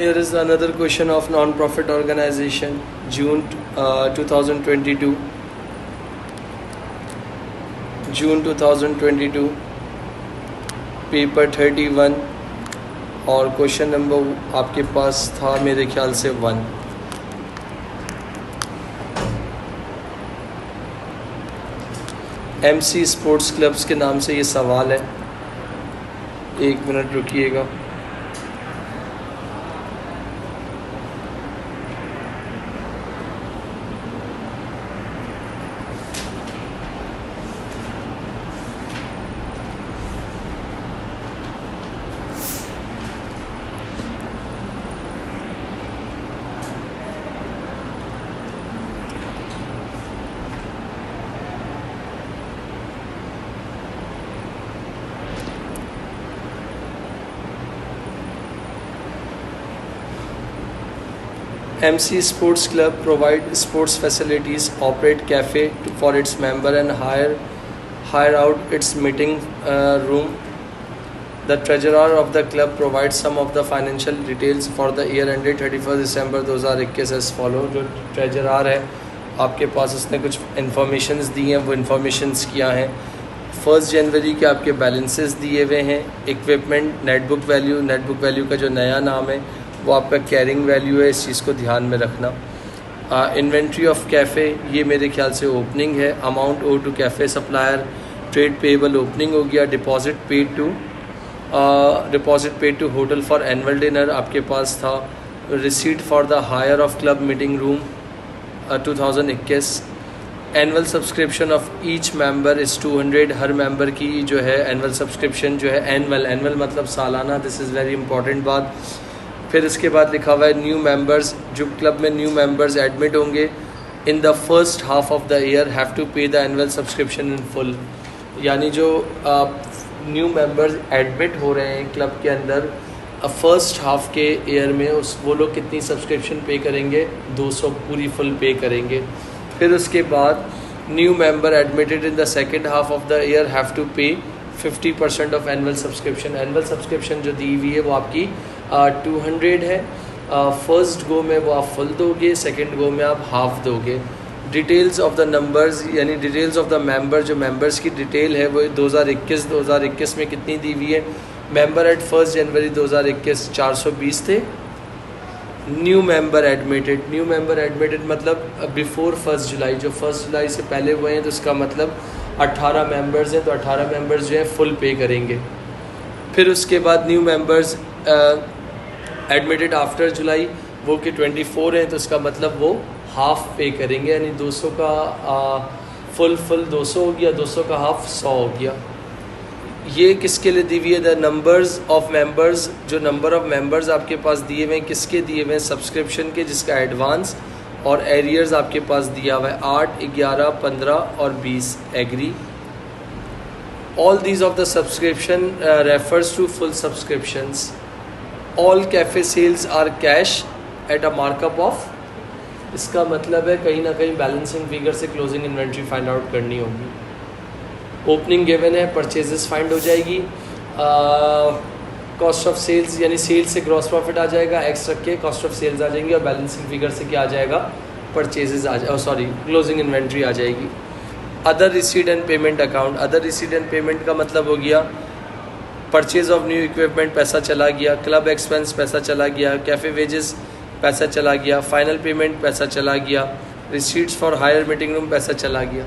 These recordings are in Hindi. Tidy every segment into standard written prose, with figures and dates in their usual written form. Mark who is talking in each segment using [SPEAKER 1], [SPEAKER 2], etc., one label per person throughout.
[SPEAKER 1] Here is another question of non-profit organization, June 2022. June 2022, paper 31 और क्वेश्चन नंबर आपके पास था मेरे ख्याल से 1। MC स्पोर्ट्स क्लब्स के नाम से ये सवाल है, 1 minute रुकिएगा। MC Sports Club provide sports facilities, operate cafe for its member and hire out its meeting room. The treasurer of the club provides some of the financial details for the year ended 31st December 2021 as follow। जो treasurer है आपके पास, उसने कुछ informations दी हैं, वो informations क्या हैं। 1 जनवरी के आपके balances दिए हुए हैं। Equipment netbook value का जो नया नाम है वो आपका कैरिंग वैल्यू है, इस चीज़ को ध्यान में रखना। इन्वेंट्री ऑफ कैफ़े, ये मेरे ख्याल से ओपनिंग है। Amount owed to cafe supplier, trade payable opening हो गया। Deposit paid to hotel for annual dinner आपके पास था। Receipt for the hire of club meeting room 2021। Annual subscription of each member is 200। हर मेंबर की जो है एनुअल सब्सक्रिप्शन जो है, एनुअल मतलब सालाना, दिस इज़ वेरी इंपॉर्टेंट बात। फिर इसके बाद लिखा हुआ है न्यू मेंबर्स, जो क्लब में न्यू मेंबर्स एडमिट होंगे in the first half of the year have to pay the annual subscription in full. यानी जो न्यू मेंबर्स एडमिट हो रहे हैं क्लब के अंदर फर्स्ट हाफ के ईयर में, वो लोग कितनी सब्सक्रिप्शन पे करेंगे? 200 पूरी फुल पे करेंगे। फिर उसके बाद new member admitted in the second half of the year have to pay 50% of annual subscription. Annual subscription जो दी हुई है वो आपकी 200 है। फर्स्ट गो में वो आप फुल दोगे, सेकंड गो में आप हाफ दोगे। डिटेल्स ऑफ द नंबर्स, यानी डिटेल्स ऑफ द मेंबर, जो मेंबर्स की डिटेल है वो 2021 में कितनी दी हुई है? मेंबर एट 1 जनवरी 2021 420 थे। न्यू मेंबर एडमिटेड मतलब बिफोर 1 जुलाई, जो 1 जुलाई से पहले हुए हैं, तो इसका मतलब 18 मेंबर्स हैं, तो 18 मेंबर्स जो हैं फुल पे करेंगे। फिर उसके बाद न्यू मेंबर्स एडमिटेड आफ्टर जुलाई, वो कि 24 हैं, तो इसका मतलब वो हाफ पे करेंगे, यानी 200 का फुल 200 हो गया, 200 का हाफ 100 हो गया। ये किसके लिए दी हुई है? द नंबर्स ऑफ मेंबर्स, जो नंबर ऑफ मेंबर्स आपके पास दिए हुए हैं, किसके दिए हुए हैं? सब्सक्रिप्शन के, जिसका एडवांस और एरियर्स आपके पास दिया हुआ है 8, 11, 15 और 20। Agree. All these of the subscription refers to full subscriptions. All cafe sales are cash at a markup of, इसका मतलब है कहीं ना कहीं बैलेंसिंग फिगर से क्लोजिंग इन्वेंट्री फाइंड आउट करनी होगी। ओपनिंग गिवन है, परचेजेस फाइंड हो जाएगी। कॉस्ट ऑफ सेल्स, यानी सेल्स से ग्रॉस प्रॉफिट आ जाएगा, एक्स रख के कॉस्ट ऑफ सेल्स आ जाएंगी, और बैलेंसिंग फिगर से क्या आ जाएगा? परचेजेस क्लोजिंग इन्वेंट्री आ जाएगी। Other receipt and payment account, other receipt and payment का मतलब हो गया परचेज ऑफ न्यू इक्विपमेंट पैसा चला गया, क्लब एक्सपेंस पैसा चला गया, कैफ़े वेजेस पैसा चला गया, फाइनल पेमेंट पैसा चला गया, receipts for hire meeting room पैसा चला गया,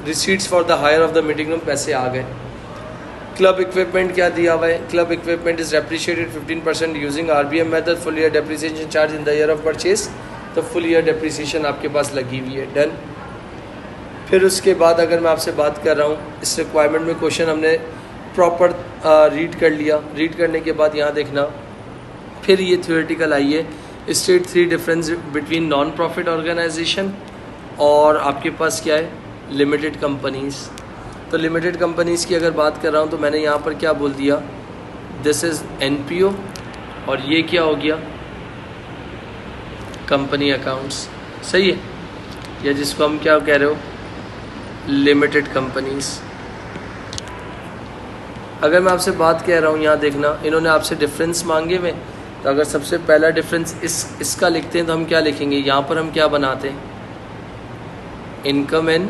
[SPEAKER 1] receipts for the hire of the meeting room पैसे आ गए। क्लब इक्विपमेंट क्या दिया हुआ है? Club equipment is depreciated 15% using RBM method, full year depreciation charge in the year of purchase, तो फुल ईयर डेप्रिसिएशन आपके पास लगी हुई है। डन। फिर उसके बाद अगर मैं आपसे बात कर रहा हूँ, इस रिक्वायरमेंट में क्वेश्चन हमने प्रॉपर रीड कर लिया। रीड करने के बाद यहाँ देखना, फिर ये थ्योरेटिकल आई है। State 3 difference between non profit organisation और आपके पास क्या है? Limited companies. तो लिमिटेड कंपनीज़ की अगर बात कर रहा हूँ तो मैंने यहाँ पर क्या बोल दिया? दिस इज़ NPO, और ये क्या हो गया? Company accounts. सही है, या जिसको हम क्या कह रहे हो? Limited companies. अगर मैं आपसे बात कह रहा हूँ, यहाँ देखना, इन्होंने आपसे डिफरेंस मांगे हुए, तो अगर सबसे पहला डिफरेंस इसका लिखते हैं तो हम क्या लिखेंगे, यहाँ पर हम क्या बनाते हैं, इनकम एंड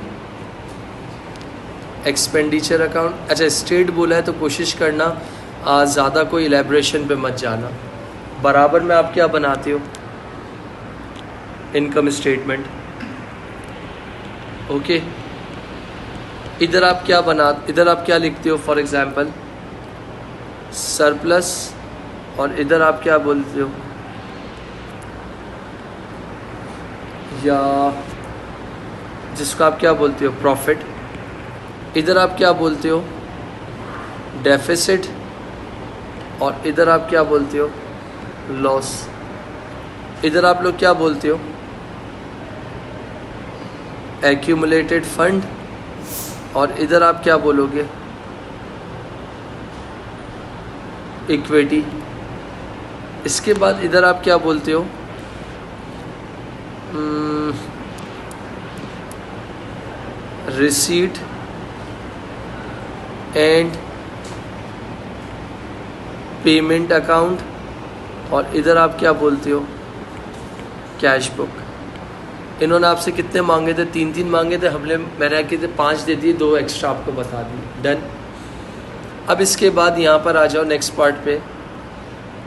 [SPEAKER 1] एक्सपेंडिचर अकाउंट। अच्छा स्टेट बोला है तो कोशिश करना ज़्यादा कोई इलेबरेशन पे मत जाना, बराबर में आप क्या बनाते हो, इनकम स्टेटमेंट। ओके, इधर आप क्या लिखते हो, फॉर एग्जांपल सरप्लस, और इधर आप क्या बोलते हो, या जिसको आप क्या बोलते हो प्रॉफिट। इधर आप क्या बोलते हो डेफिसिट, और इधर आप क्या बोलते हो लॉस। इधर आप लोग क्या बोलते हो एक्यूमुलेटेड फंड, और इधर आप क्या बोलोगे इक्विटी। इसके बाद इधर आप क्या बोलते हो रिसीट एंड पेमेंट अकाउंट, और इधर आप क्या बोलते हो कैश बुक। इन्होंने आपसे कितने मांगे थे, 3 मांगे थे, हमने मैंने कहते 5 दे दिए, 2 एक्स्ट्रा आपको बता दिए, डन। अब इसके बाद यहाँ पर आ जाओ नेक्स्ट पार्ट पे,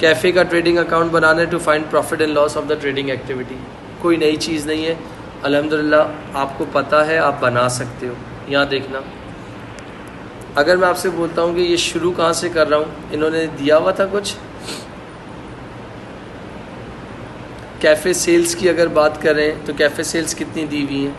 [SPEAKER 1] कैफ़े का ट्रेडिंग अकाउंट बनाना है to find profit and loss of the trading activity. कोई नई चीज़ नहीं है, अल्हम्दुलिल्लाह आपको पता है, आप बना सकते हो। यहाँ देखना, अगर मैं आपसे बोलता हूँ कि ये शुरू कहाँ से कर रहा हूँ, इन्होंने दिया हुआ था कुछ कैफ़े सेल्स की अगर बात करें तो कैफ़े सेल्स कितनी दी हुई हैं,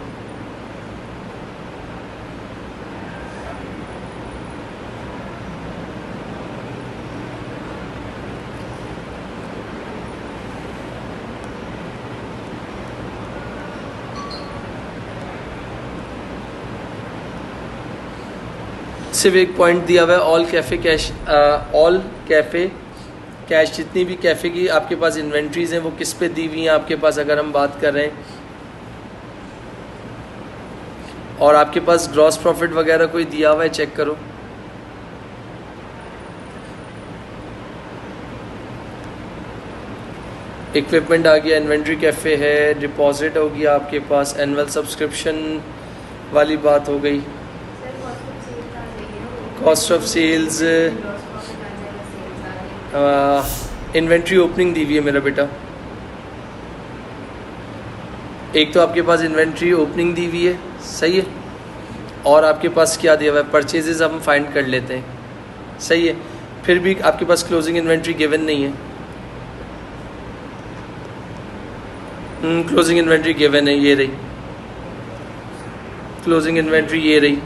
[SPEAKER 1] सिर्फ एक पॉइंट दिया हुआ है ऑल कैफ़े कैश, जितनी भी कैफ़े की आपके पास इन्वेंट्रीज़ हैं वो किस पे दी हुई हैं आपके पास, अगर हम बात कर रहे हैं, और आपके पास ग्रॉस प्रॉफिट वगैरह कोई दिया हुआ है, चेक करो। इक्विपमेंट आ गया, इन्वेंट्री कैफ़े है, डिपॉजिट हो गया आपके पास, एनुअल सब्सक्रिप्शन वाली बात हो गई, cost of sales, inventory opening दी हुई है मेरा बेटा। एक तो आपके पास इन्वेंट्री ओपनिंग दी हुई है, सही है, और आपके पास क्या दिया हुआ है परचेजेस, हम फाइंड कर लेते हैं, सही है। फिर भी आपके पास क्लोजिंग इन्वेंट्री गिवन नहीं है, क्लोजिंग इन्वेंट्री गिवन है, ये रही क्लोजिंग इन्वेंट्री, ये रही,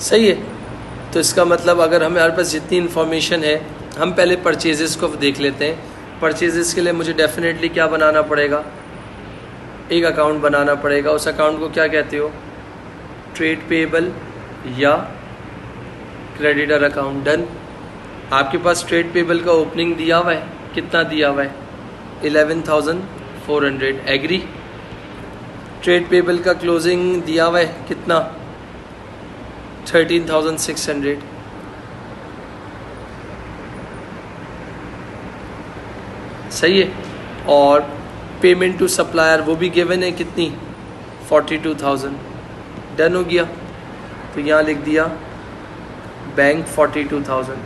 [SPEAKER 1] सही है। तो इसका मतलब अगर हमारे पास जितनी इन्फॉर्मेशन है, हम पहले परचेजेस को देख लेते हैं। परचेजेस के लिए मुझे डेफिनेटली क्या बनाना पड़ेगा, एक अकाउंट बनाना पड़ेगा। उस अकाउंट को क्या कहते हो, ट्रेड पेएबल या क्रेडिटर अकाउंट, डन। आपके पास ट्रेड पेएबल का ओपनिंग दिया हुआ है, कितना दिया हुआ है 11,400, एग्री। ट्रेड पेएबल का क्लोजिंग दिया हुआ है कितना 13,600, सही है। और पेमेंट टू सप्लायर वो भी गिवन है कितनी 42,000, डन हो गया। तो यहाँ लिख दिया बैंक 42,000,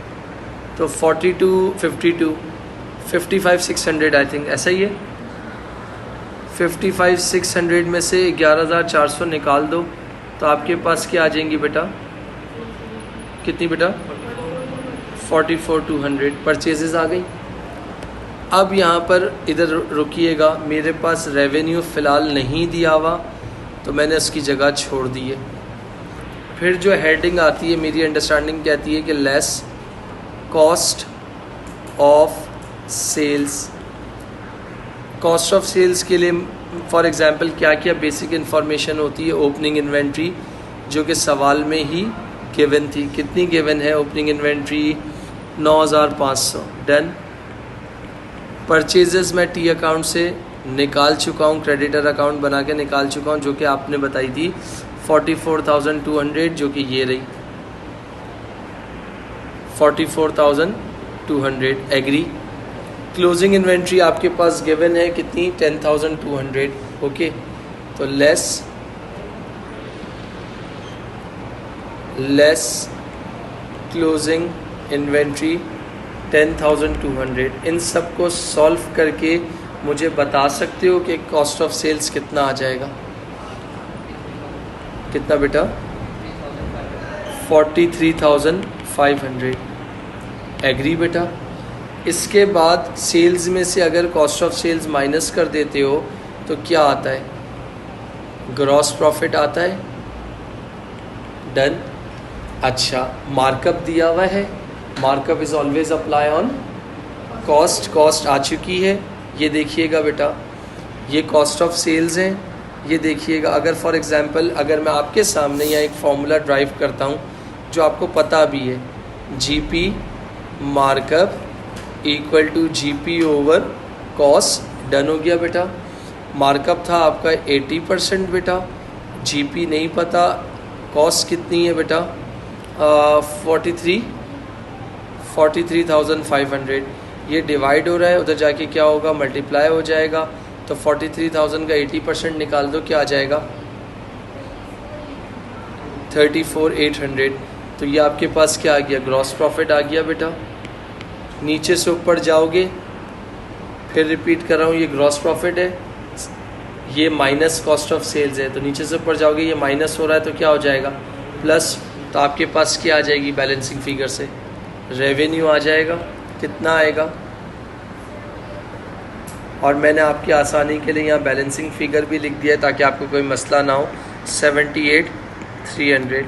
[SPEAKER 1] तो 42, 52, 55,600 आई थिंक, ऐसा ही है। 55,600 में से 11,400 निकाल दो तो आपके पास क्या आ जाएंगी बेटा, कितनी बेटा 44,200 परचेजेस आ गई। अब यहाँ पर इधर रुकिएगा, मेरे पास रेवेन्यू फ़िलहाल नहीं दिया हुआ तो मैंने उसकी जगह छोड़ दी है। फिर जो हेडिंग आती है मेरी अंडरस्टैंडिंग कहती है कि less cost of sales. Cost of sales के लिए फॉर एग्ज़ाम्पल क्या क्या बेसिक इन्फॉर्मेशन होती है, ओपनिंग इन्वेंट्री जो कि सवाल में ही गिवन थी, कितनी गिवन है ओपनिंग इन्वेंट्री 9,500, डन। परचेजेस मैं टी अकाउंट से निकाल चुका हूँ, क्रेडिटर अकाउंट बना के निकाल चुका हूँ जो कि आपने बताई थी 44,200 जो कि ये रही 44,200। 200 एग्री। क्लोजिंग इन्वेंट्री आपके पास गिवन है कितनी 10,200 ओके। तो लेस क्लोजिंग इन्वेंट्री 10,200। इन सब को सॉल्व करके मुझे बता सकते हो कि कॉस्ट ऑफ सेल्स कितना आ जाएगा? कितना बेटा? 43,500 एग्री बेटा। इसके बाद सेल्स में से अगर कॉस्ट ऑफ सेल्स माइनस कर देते हो तो क्या आता है? ग्रॉस प्रॉफिट आता है। डन। अच्छा, मार्कअप दिया हुआ है, markup is always apply on cost. Cost आ चुकी है, ये देखिएगा बेटा, ये कॉस्ट ऑफ सेल्स है। ये देखिएगा, अगर फॉर एग्जांपल अगर मैं आपके सामने यहाँ एक फॉर्मूला ड्राइव करता हूँ जो आपको पता भी है, GP markup equal to GP over cost. Done हो गया बेटा। मार्कअप था आपका 80% बेटा, जीपी नहीं पता, कॉस्ट कितनी है बेटा 43,500। ये डिवाइड हो रहा है, उधर जाके क्या होगा मल्टीप्लाई हो जाएगा। तो 43,000 का 80% निकाल दो, क्या आ जाएगा 34,800। तो ये आपके पास क्या आ गया? ग्रॉस प्रॉफिट आ गया बेटा। नीचे से ऊपर जाओगे, फिर रिपीट कर रहा हूँ, ये ग्रॉस प्रॉफिट है, ये माइनस कॉस्ट ऑफ सेल्स है। तो नीचे से ऊपर जाओगे, ये माइनस हो रहा है तो क्या हो जाएगा प्लस। तो आपके पास क्या आ जाएगी बैलेंसिंग फिगर से? रेवेन्यू आ जाएगा। कितना आएगा? और मैंने आपकी आसानी के लिए यहाँ बैलेंसिंग फिगर भी लिख दिया है ताकि आपको कोई मसला ना हो। 78,300।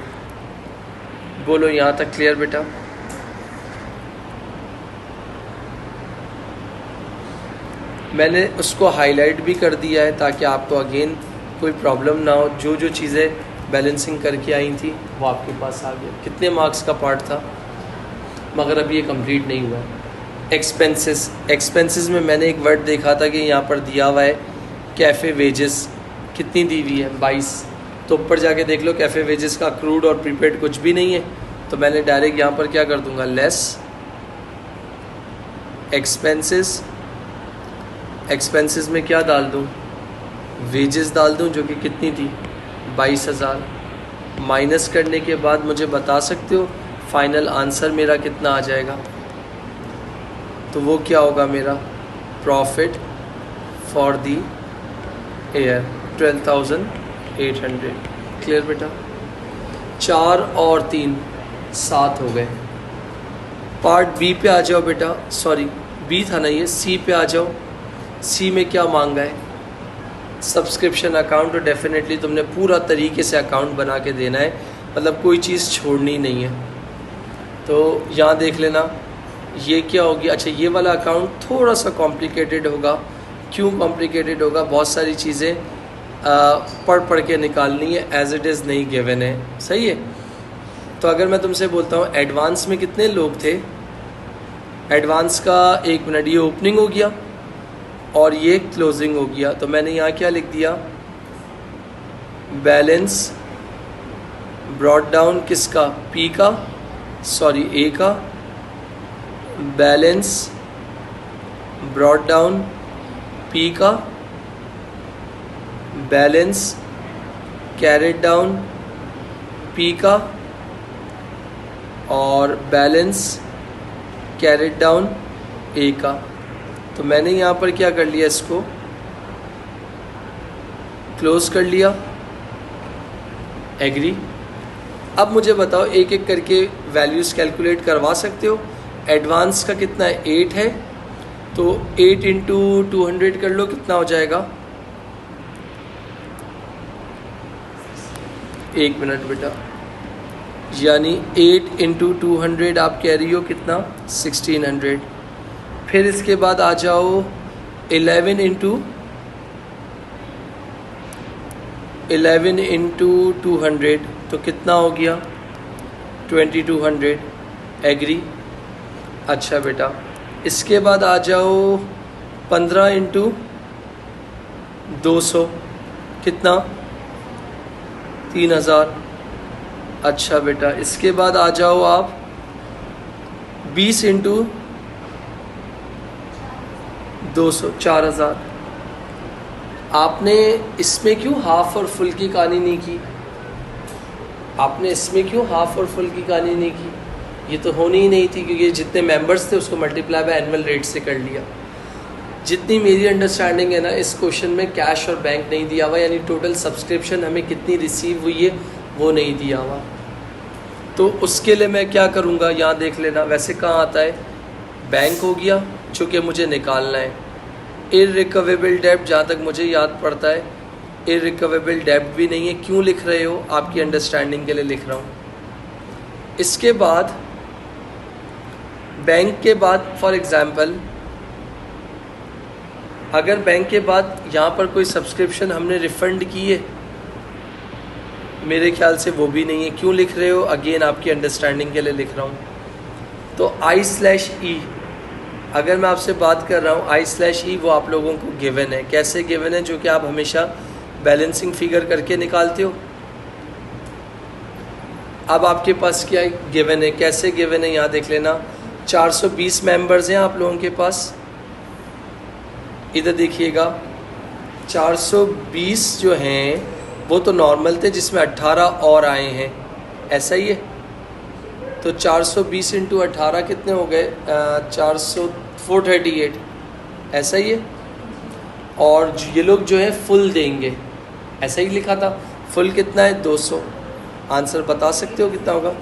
[SPEAKER 1] बोलो यहाँ तक क्लियर बेटा? मैंने उसको हाईलाइट भी कर दिया है ताकि आपको अगेन कोई प्रॉब्लम ना हो। जो जो चीज़ें बैलेंसिंग करके आई थी वो आपके पास आ गया। कितने मार्क्स का पार्ट था? मगर अभी ये कंप्लीट नहीं हुआ है। एक्सपेंसेस में मैंने एक वर्ड देखा था कि यहाँ पर दिया हुआ है कैफ़े वेजेस। कितनी दी हुई है? 22। तो ऊपर जाके देख लो, कैफ़े वेजेस का अक्रूड और प्रीपेड कुछ भी नहीं है। तो मैंने डायरेक्ट यहाँ पर क्या कर दूंगा, लेस एक्सपेंसेस में क्या डाल दूँ? वेजेस डाल दूँ, जो कि कितनी थी 22,000। माइनस करने के बाद मुझे बता सकते हो फाइनल आंसर मेरा कितना आ जाएगा? तो वो क्या होगा मेरा? Profit for the year 12,800। Clear बेटा? 4 और 3 7 हो गए। पार्ट बी पे आ जाओ बेटा, सॉरी बी था ना ये, सी पे आ जाओ। सी में क्या मांगा है? Subscription account. तो डेफिनेटली तुमने पूरा तरीके से अकाउंट बना के देना है, मतलब कोई चीज़ छोड़नी नहीं है। तो यहाँ देख लेना, ये क्या होगी? अच्छा, ये वाला अकाउंट थोड़ा सा कॉम्प्लिकेटेड होगा। क्यों कॉम्प्लिकेटेड होगा? बहुत सारी चीज़ें पढ़ के निकालनी है, एज इट इज़ नहीं गिवन है। सही है? तो अगर मैं तुमसे बोलता हूँ एडवांस में कितने लोग थे? एडवांस का 1 मिनट, ये ओपनिंग हो गया और ये क्लोजिंग हो गया। तो मैंने यहाँ क्या लिख दिया? बैलेंस ब्रॉट डाउन किसका? पी का, सॉरी ए का। बैलेंस ब्रॉट डाउन पी का, बैलेंस कैरेट डाउन पी का, और बैलेंस कैरेट डाउन ए का। तो मैंने यहाँ पर क्या कर लिया, इसको क्लोज कर लिया। एग्री। अब मुझे बताओ, एक एक करके वैल्यूज़ कैलकुलेट करवा सकते हो। एडवांस का कितना है? 8 है, तो 8 इंटू 200 कर लो, कितना हो जाएगा? 1 मिनट बेटा, यानी 8 इंटू 200 आप कह रही हो कितना? 1600। फिर इसके बाद आ जाओ 11 इंटू 200, तो कितना हो गया? 2200। एग्री। अच्छा बेटा, इसके बाद आ जाओ 15 इंटू 200, कितना? 3000। अच्छा बेटा, इसके बाद आ जाओ आप 20 इंटू 200, 4000। आपने इसमें क्यों हाफ और फुल की कहानी नहीं की? आपने इसमें क्यों हाफ और फुल की कहानी नहीं की? ये तो होनी ही नहीं थी, क्योंकि जितने मेंबर्स थे उसको मल्टीप्लाई बाय एनुअल रेट से कर लिया। जितनी मेरी अंडरस्टैंडिंग है ना, इस क्वेश्चन में कैश और बैंक नहीं दिया हुआ, यानी टोटल सब्सक्रिप्शन हमें कितनी रिसीव हुई है वो नहीं दिया हुआ। तो उसके लिए मैं क्या करूँगा, यहाँ देख लेना। वैसे कहाँ आता है, बैंक हो गया जो कि मुझे निकालना है। इररिकवेबल डेब्ट जहाँ तक मुझे याद पड़ता है इररिकवेबल डेब्ट भी नहीं है। क्यों लिख रहे हो? आपकी अंडरस्टैंडिंग के लिए लिख रहा हूँ। इसके बाद बैंक के बाद फॉर एग्ज़ाम्पल अगर बैंक के बाद यहाँ पर कोई सब्सक्रिप्शन हमने रिफ़ंड की है, मेरे ख्याल से वो भी नहीं है। क्यों लिख रहे हो? अगेन आपकी अंडरस्टैंडिंग के लिए लिख रहा हूँ। तो I/E अगर मैं आपसे बात कर रहा हूँ I/E वो आप लोगों को गिवन है। कैसे गिवन है? जो कि आप हमेशा बैलेंसिंग फिगर करके निकालते हो। अब आपके पास क्या गिवन है, कैसे गिवन है, यहाँ देख लेना। 420 मेंबर्स हैं आप लोगों के पास। इधर देखिएगा, 420 जो हैं वो तो नॉर्मल थे, जिसमें 18 और आए हैं, ऐसा ही है। तो 420 इंटू 18 कितने हो गए? 438, ऐसा ही है। और ये लोग जो है फुल देंगे, ऐसा ही लिखा था। फुल कितना है? 200। आंसर बता सकते हो कितना होगा?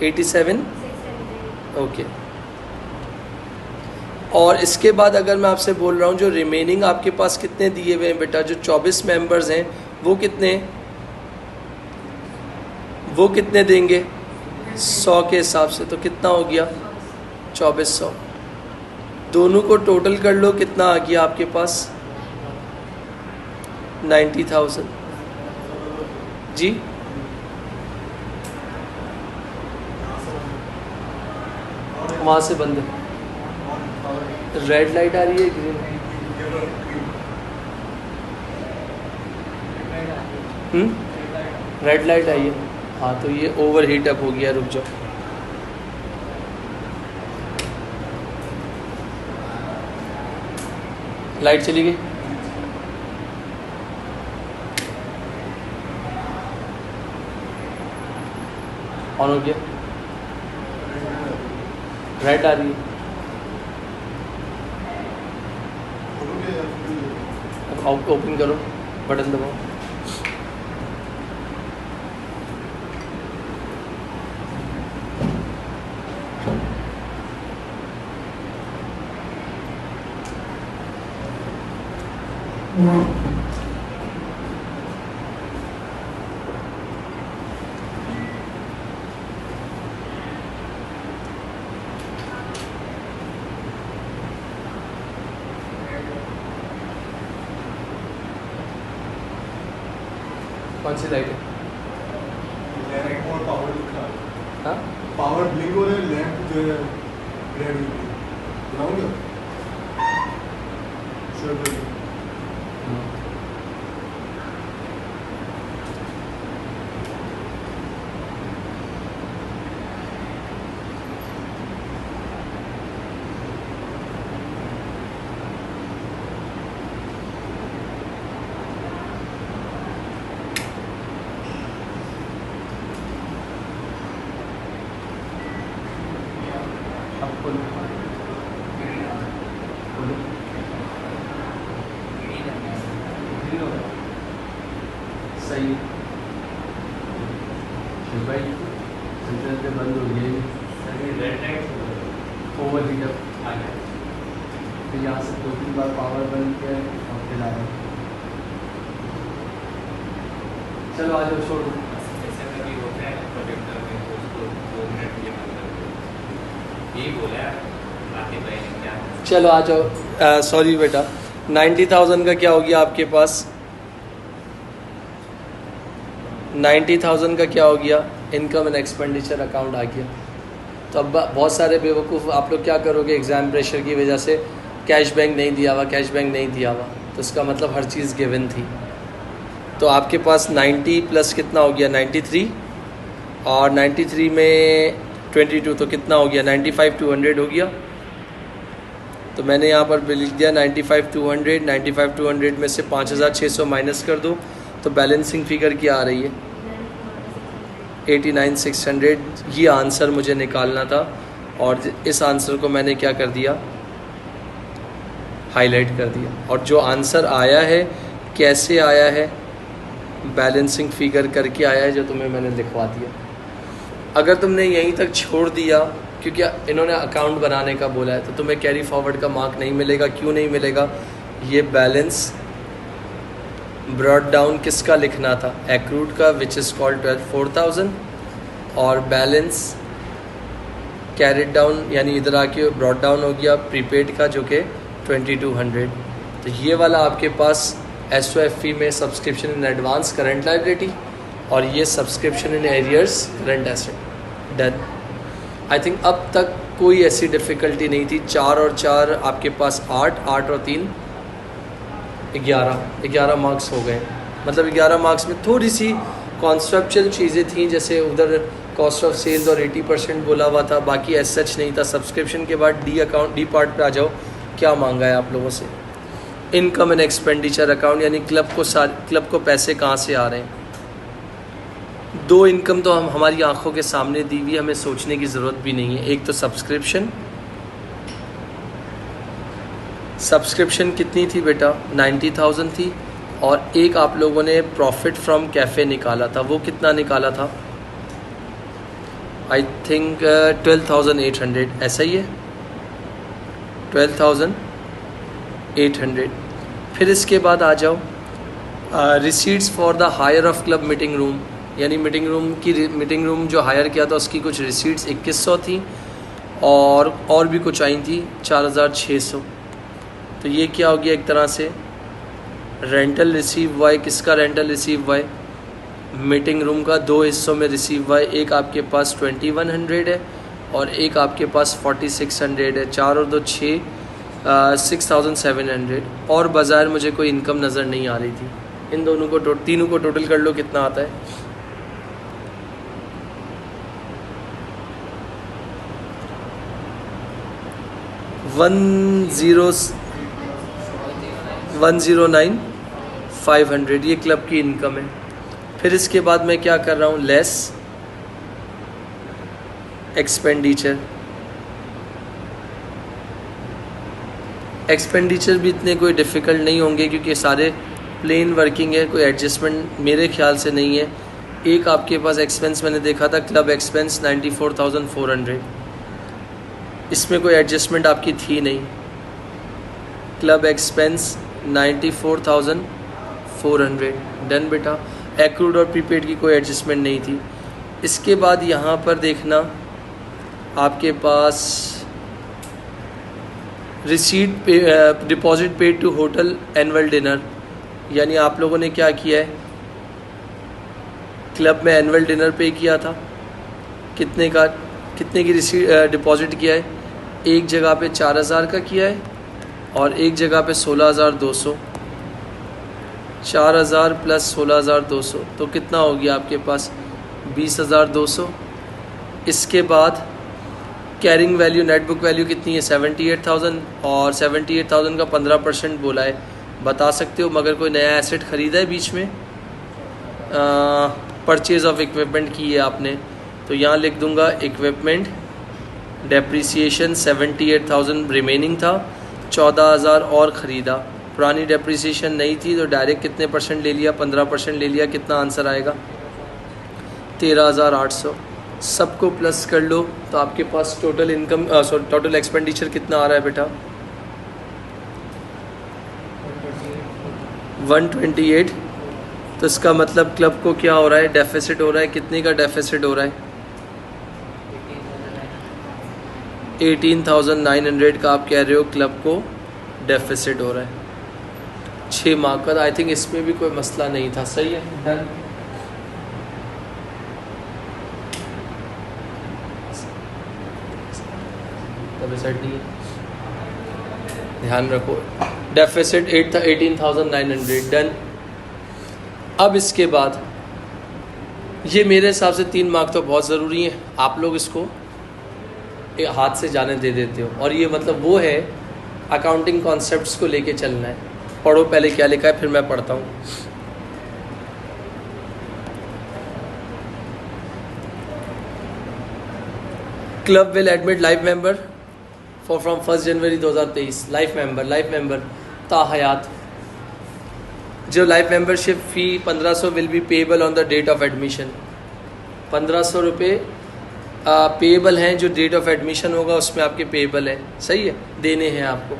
[SPEAKER 1] 87। ओके। और इसके बाद अगर मैं आपसे बोल रहा हूँ जो रिमेनिंग आपके पास कितने दिए हुए हैं बेटा, जो 24 मेंबर्स हैं वो कितने देंगे 100 के हिसाब से? तो कितना हो गया? 2400। दोनों को टोटल कर लो, कितना आ गया आपके पास? 90,000। जी वहाँ से बंद है। रेड लाइट आ रही है, ग्रीन? रेड लाइट आई है। हाँ, तो ये ओवर हीट अप हो गया। रुक जाओ। लाइट चली गई। ऑन हो गया। रेड आ रही है। अब ओपन करो, बटन दबाओ। कौन सी लाइट है?
[SPEAKER 2] लैंप और पावर लिखा है।
[SPEAKER 1] हाँ,
[SPEAKER 2] पावर ब्लिंक हो रहा है, लैंप जो है रेड बनाऊंगा श्योर।
[SPEAKER 1] सही भाई, सेंटर पे बंद हो गई। ओवर हीट अप आ गया। फिर यहाँ से 2-3 बार पावर बंद किया और फिर आया। चलो आ जाओ, छोड़ो। चलो आ जाओ। सॉरी बेटा, 90,000 का क्या हो गया आपके पास? 90,000 का क्या हो गया? इनकम एंड एक्सपेंडिचर अकाउंट आ गया। तो अब बहुत सारे बेवकूफ़ आप लोग क्या करोगे, एग्ज़ाम प्रेशर की वजह से कैश बैंक नहीं दिया हुआ, कैश बैंक नहीं दिया हुआ, तो इसका मतलब हर चीज़ गिवन थी। तो आपके पास 90 प्लस कितना हो गया? 93। और 93 में 22 तो कितना हो गया? 95 200 हो गया। तो मैंने यहाँ पर लिख दिया 95,200, 95,200 में से 5,600 माइनस कर दो तो बैलेंसिंग फिगर क्या आ रही है 89,600। ये आंसर मुझे निकालना था और इस आंसर को मैंने क्या कर दिया, हाईलाइट कर दिया। और जो आंसर आया है कैसे आया है, बैलेंसिंग फिगर करके आया है, जो तुम्हें मैंने लिखवा दिया। अगर तुमने यहीं तक छोड़ दिया, क्योंकि इन्होंने अकाउंट बनाने का बोला है, तो तुम्हें कैरी फॉरवर्ड का मार्क नहीं मिलेगा। क्यों नहीं मिलेगा, ये बैलेंस ब्रॉड डाउन किसका लिखना था, एक्रूड का, विच इज़ कॉल्ड 4,000, और बैलेंस कैरिड डाउन यानी इधर आके ब्रॉड डाउन हो गया प्रीपेड का, जो कि 2,200। तो ये वाला आपके पास SOFE में subscription in advance current liability, और ये subscription in arrears current asset. Done. I think अब तक कोई ऐसी डिफ़िकल्टी नहीं थी। 4 और 4 आपके पास 8, 8 और 3 11 मार्क्स हो गए। मतलब 11 मार्क्स में थोड़ी सी कॉन्सेप्चुअल चीज़ें थी, जैसे उधर कॉस्ट ऑफ सेल्स और 80% बोला हुआ था, बाकी एज सच नहीं था। सब्सक्रिप्शन के बाद डी पार्ट पे आ जाओ, क्या मांगा है आप लोगों से, इनकम एंड एक्सपेंडिचर अकाउंट, यानी क्लब को पैसे कहाँ से आ रहे हैं। 2 इनकम तो हमारी आंखों के सामने दी हुई, हमें सोचने की ज़रूरत भी नहीं है। एक तो सब्सक्रिप्शन कितनी थी बेटा, 90,000 थी, और एक आप लोगों ने प्रॉफिट फ्रॉम कैफ़े निकाला था, वो कितना निकाला था, आई थिंक 12,800, ऐसा ही है, 12,800। फिर इसके बाद आ जाओ receipts for the hire of club meeting room, यानी मीटिंग रूम जो हायर किया था उसकी कुछ रिसीट्स 2100 थी, और भी कुछ आई थी 4,600। तो ये क्या हो गया, एक तरह से रेंटल रिसीव हुआ है। किसका रेंटल रिसीव हुआ है, मीटिंग रूम का। 2 हिस्सों में रिसीव हुआ है, एक आपके पास 2,100 है और एक आपके पास 4,600 है। 4 और 2 6, 6,700। और बाज़ार मुझे कोई इनकम नज़र नहीं आ रही थी। इन दोनों को तीनों को टोटल कर लो, कितना आता है, 109,500 ये क्लब की इनकम है। फिर इसके बाद मैं क्या कर रहा हूँ, लेस एक्सपेंडिचर भी इतने कोई डिफ़िकल्ट नहीं होंगे, क्योंकि सारे प्लेन वर्किंग है, कोई एडजस्टमेंट मेरे ख्याल से नहीं है। एक आपके पास एक्सपेंस मैंने देखा था, क्लब एक्सपेंस 94,400, इसमें कोई एडजस्टमेंट आपकी थी नहीं। क्लब एक्सपेंस 94,400, डन बेटा। एक्रूड और प्रीपेड की कोई एडजस्टमेंट नहीं थी। इसके बाद यहाँ पर देखना आपके पास receipt deposit paid to hotel annual dinner, यानी आप लोगों ने क्या किया है, क्लब में एनुअल डिनर पे किया था, कितने की रिसीट डिपॉजिट किया है, एक जगह पे 4,000 का किया है और एक जगह पे 16,200। 4,000 प्लस 16,200 तो कितना हो गया आपके पास, 20,200। इसके बाद carrying value, net book value कितनी है, 78,000, और 78,000 का 15% बोला है, बता सकते हो। मगर कोई नया एसेट ख़रीदा है बीच में, परचेज़ ऑफ इक्विपमेंट की है आपने, तो यहाँ लिख दूंगा इक्विपमेंट डेप्रिसिएशन 78,000 रिमेनिंग था, 14,000 और ख़रीदा। पुरानी डेप्रिसिएशन नहीं थी तो डायरेक्ट कितने परसेंट ले लिया, 15% ले लिया। कितना आंसर आएगा, 13,800। सबको प्लस कर लो तो आपके पास टोटल इनकम टोटल एक्सपेंडिचर कितना आ रहा है बेटा, 128। तो इसका मतलब क्लब को क्या हो रहा है, डेफिसिट हो रहा है। कितने का डेफिसिट हो रहा है, 18,900 का आप कह रहे हो क्लब को डेफिसिट हो रहा है। 6 मार्क का, आई थिंक इसमें भी कोई मसला नहीं था। सही है, डन। ध्यान रखो, डेफिसिट 18,900, डन। अब इसके बाद ये मेरे हिसाब से 3 मार्क तो बहुत ज़रूरी हैं, आप लोग इसको हाथ से जाने दे देते हो। और ये मतलब वो है अकाउंटिंग कॉन्सेप्ट्स को लेके चलना है। पढ़ो पहले क्या लिखा है, फिर मैं पढ़ता हूँ। Club will admit life member for from 1 January 2023। Life member ताहयात। जो life membership fee 1500 will be payable on the date of admission. 1500 रुपये पेएबल हैं, जो डेट ऑफ एडमिशन होगा उसमें आपके पेएबल है, सही है, देने हैं आपको।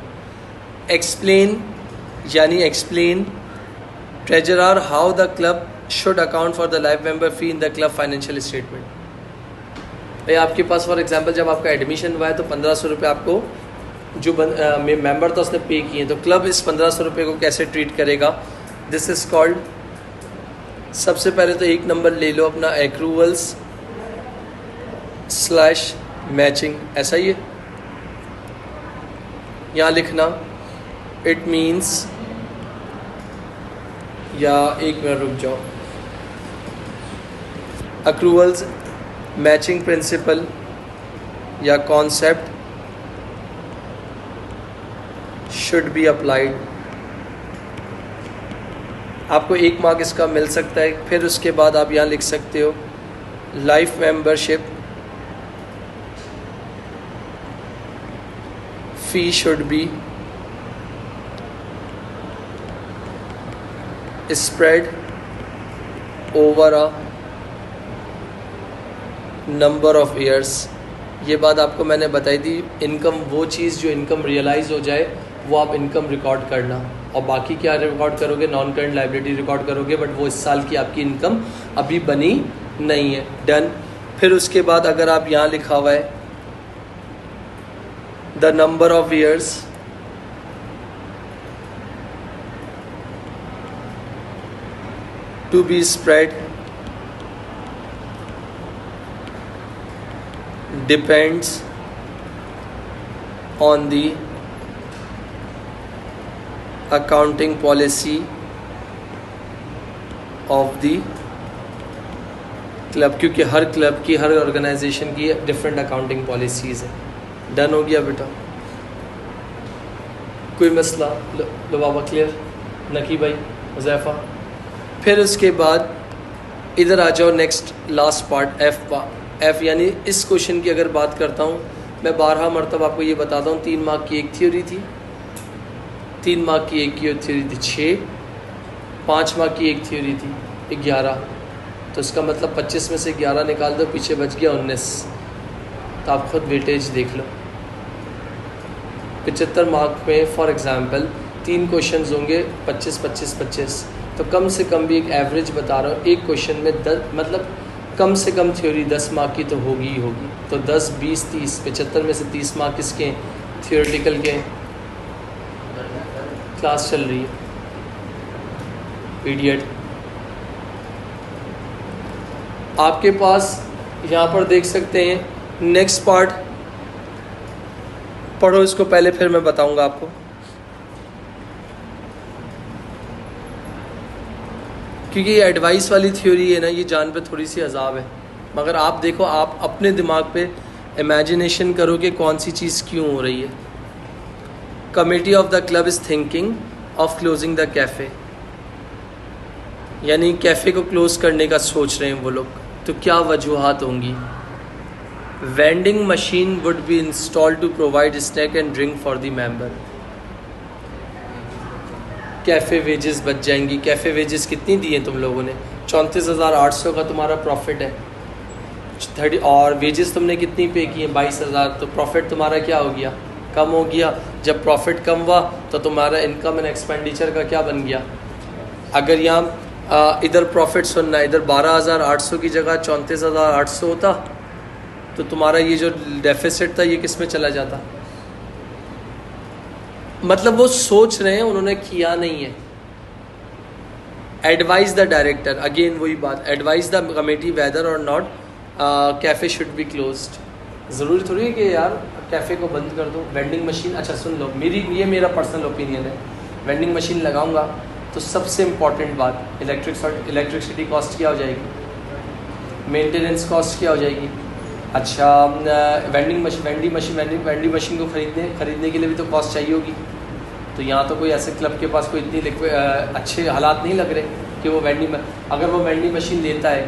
[SPEAKER 1] Explain treasurer how the club should account for the life member fee in the club financial statement. भाई आपके पास फॉर एग्जांपल जब आपका एडमिशन हुआ है तो 1500 रुपये आपको जो मेंबर था उसने पे किए, तो क्लब इस 1500 रुपये को कैसे ट्रीट करेगा? दिस इज़ कॉल्ड, सबसे पहले तो एक नंबर ले लो अपना, एक्रूवल्स स्लैश मैचिंग, ऐसा ही है यहाँ लिखना। इट मीन्स, या एक मिनट रुक जाओ, अक्रूवल्स मैचिंग प्रिंसिपल या कॉन्सेप्ट शुड बी अप्लाइड। आपको 1 मार्क इसका मिल सकता है। फिर उसके बाद आप यहाँ लिख सकते हो life membership fee should be spread over a number of years। ये बात आपको मैंने बताई थी, इनकम वो चीज़ जो इनकम रियलाइज़ हो जाए वो आप इनकम रिकॉर्ड करना, और बाकी क्या रिकॉर्ड करोगे? नॉन करंट लायबिलिटी रिकॉर्ड करोगे, बट वो इस साल की आपकी इनकम अभी बनी नहीं है। डन। फिर उसके बाद अगर आप यहाँ लिखा हुआ है the number of years to be spread depends on the accounting policy of the club, क्योंकि हर क्लब की, हर ऑर्गेनाइजेशन की डिफरेंट अकाउंटिंग पॉलिसीज़ है। डन हो गया बेटा? कोई मसला? लो बाबा क्लियर? नकी भाई, हुज़ैफा। फिर उसके बाद इधर आ जाओ, नेक्स्ट लास्ट पार्ट एफ यानी इस क्वेश्चन की अगर बात करता हूँ मैं 12 मरतबा आपको ये बताता हूँ। 3 मार्क की एक थ्योरी थी, 3 मार्क की एक थ्योरी थी 6, 5 मार्क की एक थ्योरी थी 11। तो इसका मतलब 25 में से 11 निकाल दो, पीछे बच गया 19। तो आप खुद वेटेज देख लो। 75 मार्क में फॉर एग्ज़ाम्पल 3 क्वेश्चन होंगे, 25 25 25। तो कम से कम भी एक एवरेज बता रहा हूँ, एक क्वेश्चन में 10, मतलब कम से कम थ्योरी 10 मार्क की तो होगी ही होगी। तो 10 20 30, 75 में से 30 मार्क किसके? थियोरेटिकल के। क्लास चल रही है इडियट। आपके पास यहाँ पर देख सकते हैं नेक्स्ट पार्ट, पढ़ो इसको पहले फिर मैं बताऊँगा आपको। क्योंकि ये एडवाइस वाली थ्योरी है ना, ये जान पे थोड़ी सी अजाब है, मगर आप देखो, आप अपने दिमाग पे इमेजिनेशन करो कि कौन सी चीज़ क्यों हो रही है। Committee of the club is thinking of closing the cafe, यानी कैफ़े को क्लोज़ करने का सोच रहे हैं वो लोग। तो क्या वजूहात होंगी? Vending machine would be installed to provide snack and drink for the member. Cafe wages बच जाएंगी। कैफ़े वेजेस कितनी दी हैं तुम लोगों ने? 34,800 का तुम्हारा प्रॉफिट है, 30, और वेजेस तुमने कितनी पे की है? 22,000। तो प्रॉफिट तुम्हारा क्या हो गया? कम हो गया। जब प्रॉफिट कम हुआ तो तुम्हारा इनकम एंड एक्सपेंडिचर का क्या बन गया? अगर यहाँ इधर प्रॉफिट सुनना, इधर 12,800 की जगह 34,800 होता तो तुम्हारा ये जो डेफिसिट था ये किस में चला जाता? मतलब वो सोच रहे हैं, उन्होंने किया नहीं है। एडवाइज द डायरेक्टर, अगेन वही बात, एडवाइज द कमेटी वेदर और not cafe should be closed. ज़रूरी थोड़ी है कि यार कैफ़े को बंद कर दो। वेंडिंग मशीन, अच्छा सुन लो, ये मेरा पर्सनल ओपिनियन है। वेंडिंग मशीन लगाऊंगा तो सबसे इम्पॉर्टेंट बात, इलेक्ट्रिसिटी कॉस्ट क्या हो जाएगी? मेंटेनेंस कॉस्ट क्या हो जाएगी? अच्छा, वेंडिंग मशीन को खरीदने के लिए भी तो कॉस्ट चाहिए होगी। तो यहाँ तो कोई ऐसे क्लब के पास कोई इतनी अच्छे हालात नहीं लग रहे कि वो अगर वो वेंडिंग मशीन लेता है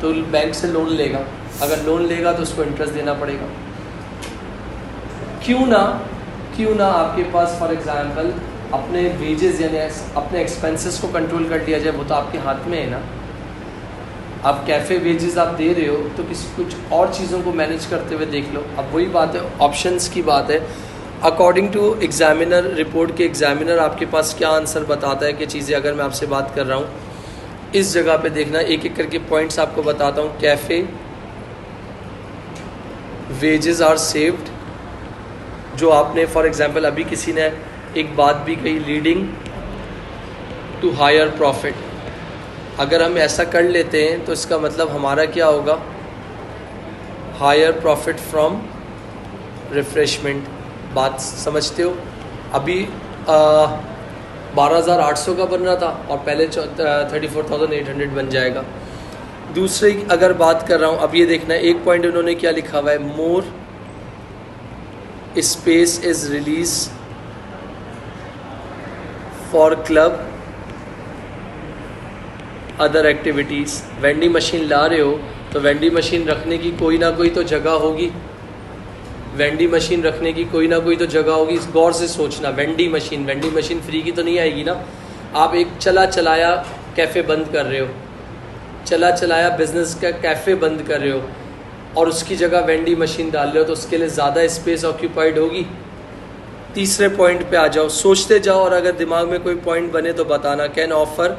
[SPEAKER 1] तो बैंक से लोन लेगा, अगर लोन लेगा तो उसको इंटरेस्ट देना पड़ेगा। क्यों ना आपके पास फॉर एग्जांपल अपने वेजेस यानी अपने एक्सपेंसेस को कंट्रोल कर लिया जाए, वो तो आपके हाथ में है ना। आप कैफ़े वेजेस आप दे रहे हो तो कुछ और चीज़ों को मैनेज करते हुए देख लो। अब वही बात है, ऑप्शंस की बात है। अकॉर्डिंग टू एग्जामिनर रिपोर्ट के एग्जामिनर आपके पास क्या आंसर बताता है कि चीज़ें, अगर मैं आपसे बात कर रहा हूँ इस जगह पे देखना, एक एक करके पॉइंट्स आपको बताता हूँ। कैफ़े वेजेस आर सेव्ड, जो आपने फॉर एग्जांपल अभी किसी ने एक बात भी कही, लीडिंग टू हायर प्रॉफिट। अगर हम ऐसा कर लेते हैं तो इसका मतलब हमारा क्या होगा, हायर प्रॉफिट फ्रॉम रिफ्रेशमेंट। बात समझते हो? अभी 12,800 का बन रहा था और पहले 34,800 बन जाएगा। दूसरी अगर बात कर रहा हूँ, अब ये देखना एक पॉइंट उन्होंने क्या लिखा हुआ है, more space is release for club other activities. Vending machine ला रहे हो तो वेंडिंग मशीन रखने की कोई ना कोई तो जगह होगी, वेंडिंग मशीन रखने की कोई ना कोई तो जगह होगी। गौर से सोचना, वेंडिंग मशीन फ्री की तो नहीं आएगी ना। आप एक चला चलाया कैफ़े बंद कर रहे हो, चला चलाया बिजनेस का कैफ़े बंद कर रहे हो और उसकी जगह वेंडिंग मशीन डाल रहे हो, तो उसके लिए ज़्यादा स्पेस ऑक्यूपाइड होगी। तीसरे पॉइंट पे आ जाओ, सोचते जाओ और अगर दिमाग में कोई पॉइंट बने तो बताना। Can offer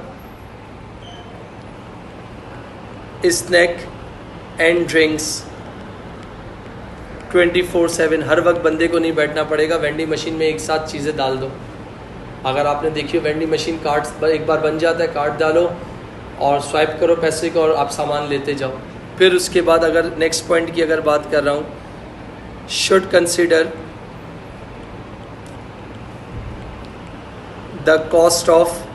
[SPEAKER 1] snack and drinks 24/7। हर वक्त बंदे को नहीं बैठना पड़ेगा, वेंडिंग मशीन में एक साथ चीज़ें डाल दो। अगर आपने देखी हो वेंडिंग मशीन, कार्ड एक बार बन जाता है, कार्ड डालो और स्वाइप करो पैसे को और आप सामान लेते जाओ। फिर उसके बाद अगर नेक्स्ट पॉइंट की अगर बात कर रहा हूँ, should consider the cost of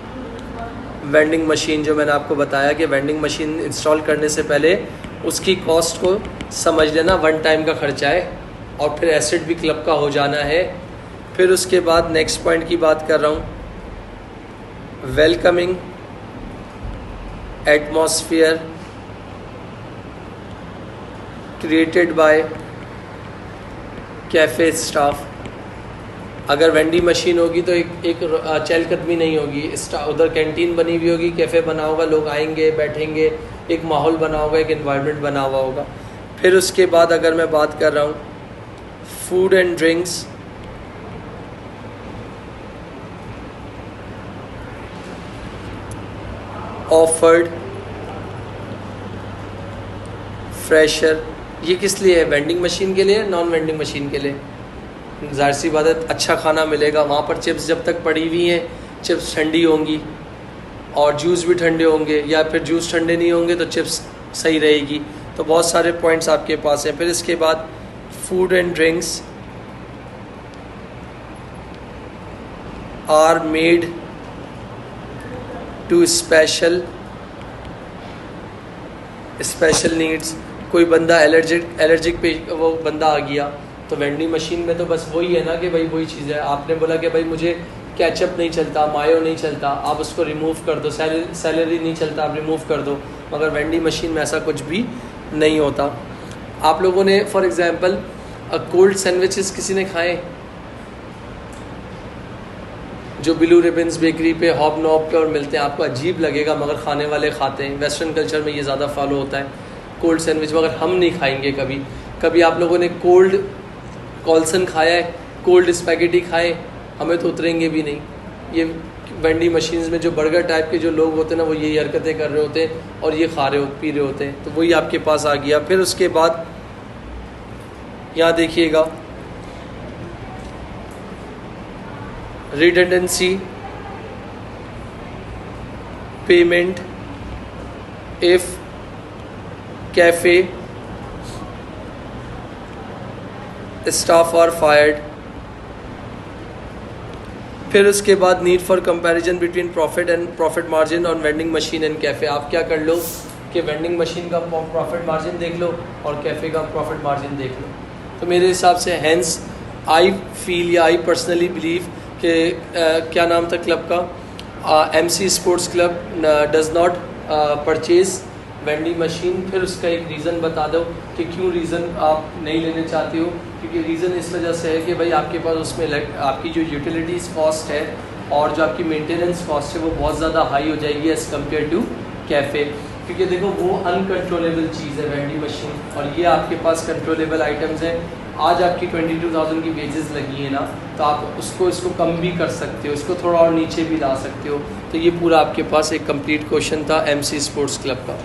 [SPEAKER 1] vending machine. जो मैंने आपको बताया कि वेंडिंग मशीन इंस्टॉल करने से पहले उसकी कॉस्ट को समझ लेना, वन टाइम का खर्चा है और फिर एसेट भी क्लब का हो जाना है। फिर उसके बाद नेक्स्ट पॉइंट की बात कर रहा हूँ, welcoming atmosphere created by cafe staff. अगर वेंडिंग मशीन होगी तो एक चहलकदमी नहीं होगी, उधर कैंटीन बनी हुई होगी, कैफ़े बना होगा, लोग आएंगे बैठेंगे, एक माहौल बना होगा, एक एनवायरनमेंट बना हुआ होगा। फिर उसके बाद अगर मैं बात कर रहा हूँ, food and drinks offered fresher. ये किस लिए है, वेंडिंग मशीन के लिए, नॉन वेंडिंग मशीन के लिए? ज़ाहिर सी बात है, अच्छा खाना मिलेगा वहाँ पर। चिप्स जब तक पड़ी हुई हैं, चिप्स ठंडी होंगी और जूस भी ठंडे होंगे, या फिर जूस ठंडे नहीं होंगे तो चिप्स सही रहेगी। तो बहुत सारे पॉइंट्स आपके पास हैं। फिर इसके बाद food and drinks are made to special needs. कोई बंदा एलर्जिक पे वो बंदा आ गया तो वेंडिंग मशीन में तो बस वही है ना कि भाई वही चीज़ है। आपने बोला कि भाई मुझे केचप नहीं चलता, मायो नहीं चलता, आप उसको रिमूव कर दो। सैलरी नहीं चलता, आप रिमूव कर दो। मगर वेंडिंग मशीन में ऐसा कुछ भी नहीं होता। आप लोगों ने फॉर एग्जांपल कोल्ड सैंडविचेस किसी ने खाए? जो ब्लू रिबन्स बेकरी पे हॉब नॉब पे और मिलते हैं, आपको अजीब लगेगा मगर खाने वाले खाते हैं। वेस्टर्न कल्चर में ये ज़्यादा फॉलो होता है कोल्ड सैंडविच, मगर हम नहीं खाएंगे कभी। कभी आप लोगों ने कोल्ड कॉल्सन खाया है, कोल्ड स्पैगेटी खाए? हमें तो उतरेंगे भी नहीं। ये वेंडिंग मशीन्स में जो बर्गर टाइप के जो लोग होते हैं ना, वो यही हरकतें कर रहे होते हैं और ये खा रहे पी रहे होते हैं। तो वही आपके पास आ गया। फिर उसके बाद यहाँ देखिएगा, redundancy payment if cafe staff are fired. फिर उसके बाद need for comparison between profit margin on vending machine and cafe. आप क्या कर लो, कि वेंडिंग मशीन का प्रॉफिट मार्जिन देख लो और कैफ़े का प्रॉफिट मार्जिन देख लो। तो मेरे हिसाब से हैंस आई फील या आई पर्सनली बिलीव कि क्या नाम था क्लब का, MC sports club does not purchase vending machine. फिर उसका एक रीज़न बता दो कि क्यों रीज़न आप नहीं लेने चाहते हो। क्योंकि रीज़न इस वजह से है कि भाई आपके पास उसमें आपकी जो यूटिलिटीज़ कॉस्ट है और जो आपकी मेंटेनेंस कॉस्ट है वो बहुत ज़्यादा हाई हो जाएगी एज़ कम्पेयर टू कैफ़े। क्योंकि देखो वो अनकंट्रोलेबल चीज़ है वेंडिंग मशीन, और ये आपके पास कंट्रोलेबल आइटम्स हैं। आज आपकी 22,000 की वेजेस लगी है ना, तो आप इसको कम भी कर सकते हो, इसको थोड़ा और नीचे भी ला सकते हो। तो ये पूरा आपके पास एक कंप्लीट क्वेश्चन था MC स्पोर्ट्स क्लब का।